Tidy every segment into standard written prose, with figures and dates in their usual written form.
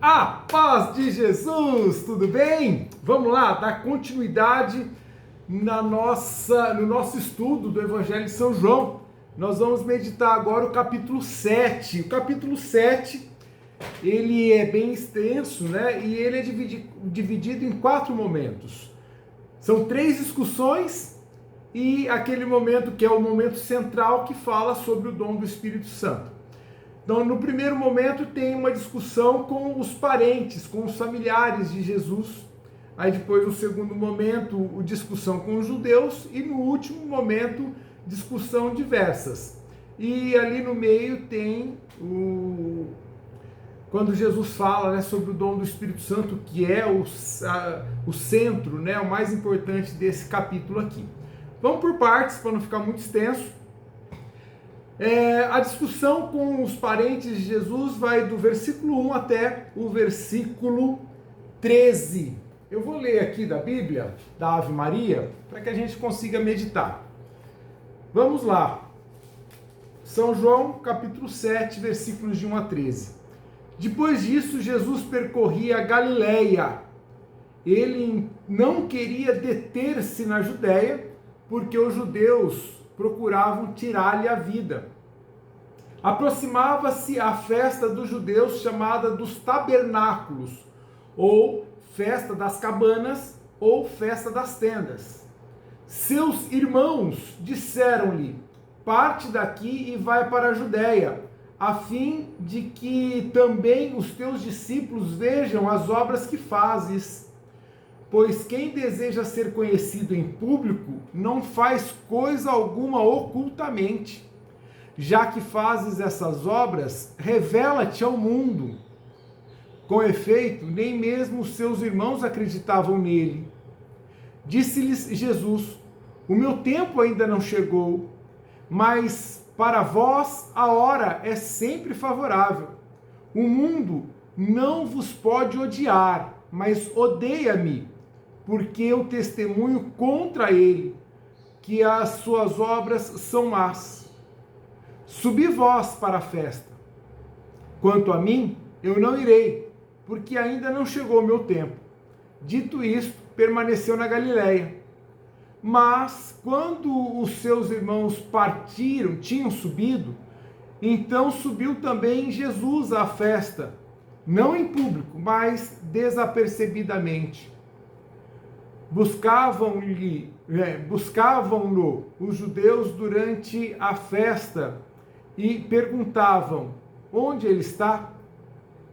A paz de Jesus, tudo bem? Vamos lá, dar continuidade no nosso estudo do Evangelho de São João. Nós vamos meditar agora o capítulo 7. O capítulo 7, ele é bem extenso, né? E ele é dividido em 4 momentos. São 3 discussões e aquele momento que é o momento central que fala sobre o dom do Espírito Santo. Então, no primeiro momento tem uma discussão com os parentes, com os familiares de Jesus. Aí depois, no segundo momento, discussão com os judeus. E no último momento, discussão diversas. E ali no meio tem quando Jesus fala, né, sobre o dom do Espírito Santo, que é o centro, né, o mais importante desse capítulo aqui. Vamos por partes, para não ficar muito extenso. A discussão com os parentes de Jesus vai do versículo 1 até o versículo 13. Eu vou ler aqui da Bíblia, da Ave Maria, para que a gente consiga meditar. Vamos lá. São João, capítulo 7, versículos de 1 a 13. Depois disso, Jesus percorria a Galileia. Ele não queria deter-se na Judéia, porque os judeus procuravam tirar-lhe a vida. Aproximava-se a festa dos judeus chamada dos tabernáculos, ou festa das cabanas, ou festa das tendas. Seus irmãos disseram-lhe: parte daqui e vai para a Judéia, a fim de que também os teus discípulos vejam as obras que fazes. Pois quem deseja ser conhecido em público não faz coisa alguma ocultamente. Já que fazes essas obras, revela-te ao mundo. Com efeito, nem mesmo os seus irmãos acreditavam nele. Disse-lhes Jesus: o meu tempo ainda não chegou, mas para vós a hora é sempre favorável. O mundo não vos pode odiar, mas odeia-me, porque eu testemunho contra ele, que as suas obras são más. Subi vós para a festa. Quanto a mim, eu não irei, porque ainda não chegou o meu tempo. Dito isto, permaneceu na Galileia. Mas, quando os seus irmãos tinham subido, então subiu também Jesus à festa, não em público, mas desapercebidamente. Buscavam-no os judeus durante a festa e perguntavam: onde ele está?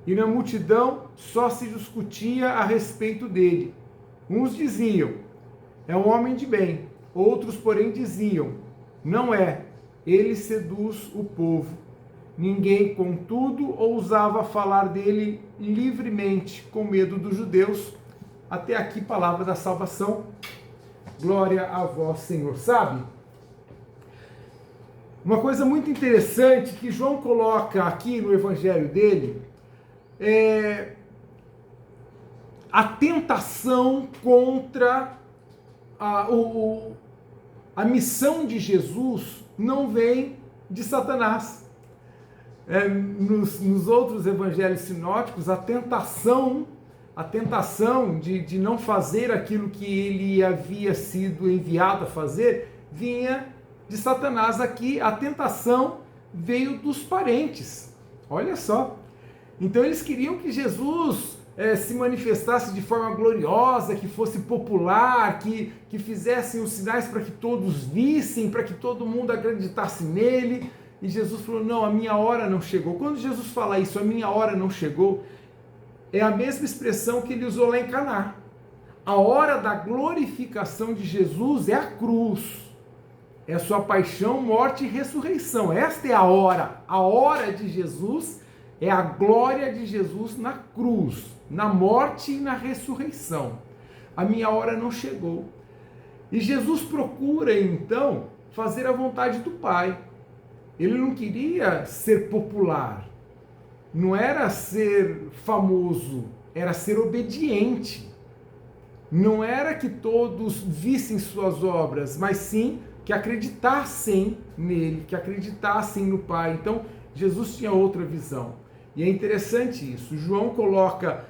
E na multidão só se discutia a respeito dele. Uns diziam: é um homem de bem. Outros, porém, diziam: não é, ele seduz o povo. Ninguém, contudo, ousava falar dele livremente, com medo dos judeus. Até aqui, palavra da salvação. Glória a vós, Senhor. Sabe? Uma coisa muito interessante que João coloca aqui no evangelho dele é a tentação contra a missão de Jesus não vem de Satanás. Nos outros evangelhos sinóticos, a tentação de não fazer aquilo que ele havia sido enviado a fazer vinha de Satanás. Aqui a tentação veio dos parentes. Olha só. Então eles queriam que Jesus se manifestasse de forma gloriosa, que fosse popular, que fizessem os sinais para que todos vissem, para que todo mundo acreditasse nele. E Jesus falou: não, a minha hora não chegou. Quando Jesus fala isso, a minha hora não chegou, é a mesma expressão que ele usou lá em Caná. A hora da glorificação de Jesus é a cruz. É a sua paixão, morte e ressurreição. Esta é a hora. A hora de Jesus é a glória de Jesus na cruz, na morte e na ressurreição. A minha hora não chegou. E Jesus procura, então, fazer a vontade do Pai. Ele não queria ser popular. Não era ser famoso, era ser obediente. Não era que todos vissem suas obras, mas sim que acreditassem nele, que acreditassem no Pai. Então, Jesus tinha outra visão. E é interessante isso. João coloca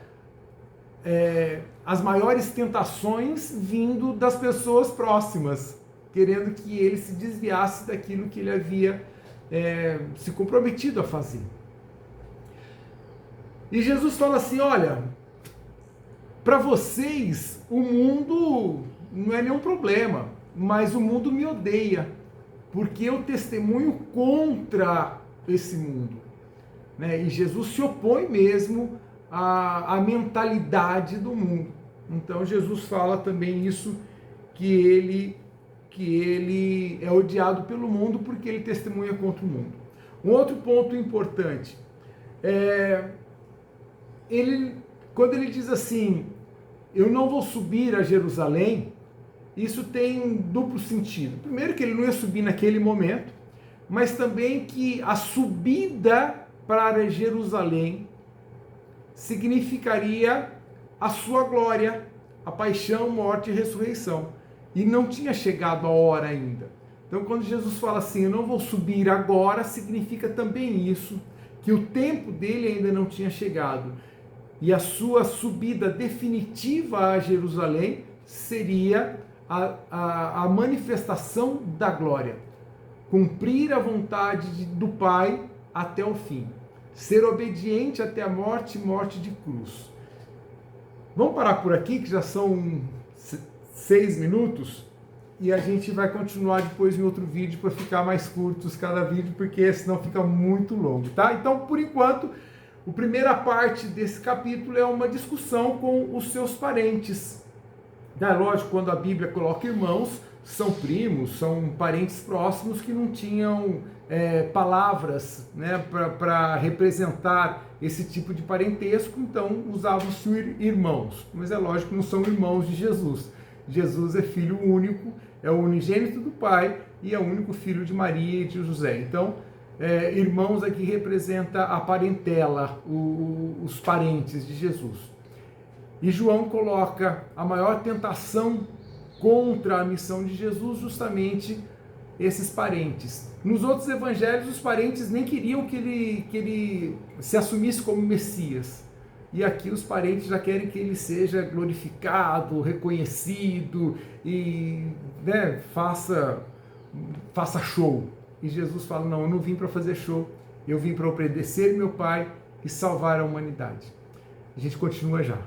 as maiores tentações vindo das pessoas próximas, querendo que ele se desviasse daquilo que ele havia se comprometido a fazer. E Jesus fala assim, olha, para vocês o mundo não é nenhum problema, mas o mundo me odeia, porque eu testemunho contra esse mundo. Né? E Jesus se opõe mesmo à mentalidade do mundo. Então Jesus fala também isso, que ele é odiado pelo mundo porque ele testemunha contra o mundo. Um outro ponto importante, quando ele diz assim, eu não vou subir a Jerusalém, isso tem duplo sentido. Primeiro que ele não ia subir naquele momento, mas também que a subida para Jerusalém significaria a sua glória, a paixão, morte e ressurreição. E não tinha chegado a hora ainda. Então quando Jesus fala assim, eu não vou subir agora, significa também isso, que o tempo dele ainda não tinha chegado. E a sua subida definitiva a Jerusalém seria a manifestação da glória. Cumprir a vontade do Pai até o fim. Ser obediente até a morte, morte de cruz. Vamos parar por aqui, que já são 6 minutos, e a gente vai continuar depois em outro vídeo para ficar mais curtos cada vídeo, porque senão fica muito longo, tá? Então, por enquanto, a primeira parte desse capítulo é uma discussão com os seus parentes. É lógico, quando a Bíblia coloca irmãos, são primos, são parentes próximos que não tinham palavras, né, para representar esse tipo de parentesco, então usavam-se irmãos. Mas é lógico, não são irmãos de Jesus. Jesus é filho único, é o unigênito do Pai e é o único filho de Maria e de José. Então, irmãos aqui representa a parentela, os parentes de Jesus. E João coloca a maior tentação contra a missão de Jesus justamente esses parentes. Nos outros evangelhos, os parentes nem queriam que ele se assumisse como Messias. E aqui os parentes já querem que ele seja glorificado, reconhecido e, né, faça show. E Jesus fala, não, eu não vim para fazer show, eu vim para obedecer meu Pai e salvar a humanidade. A gente continua já.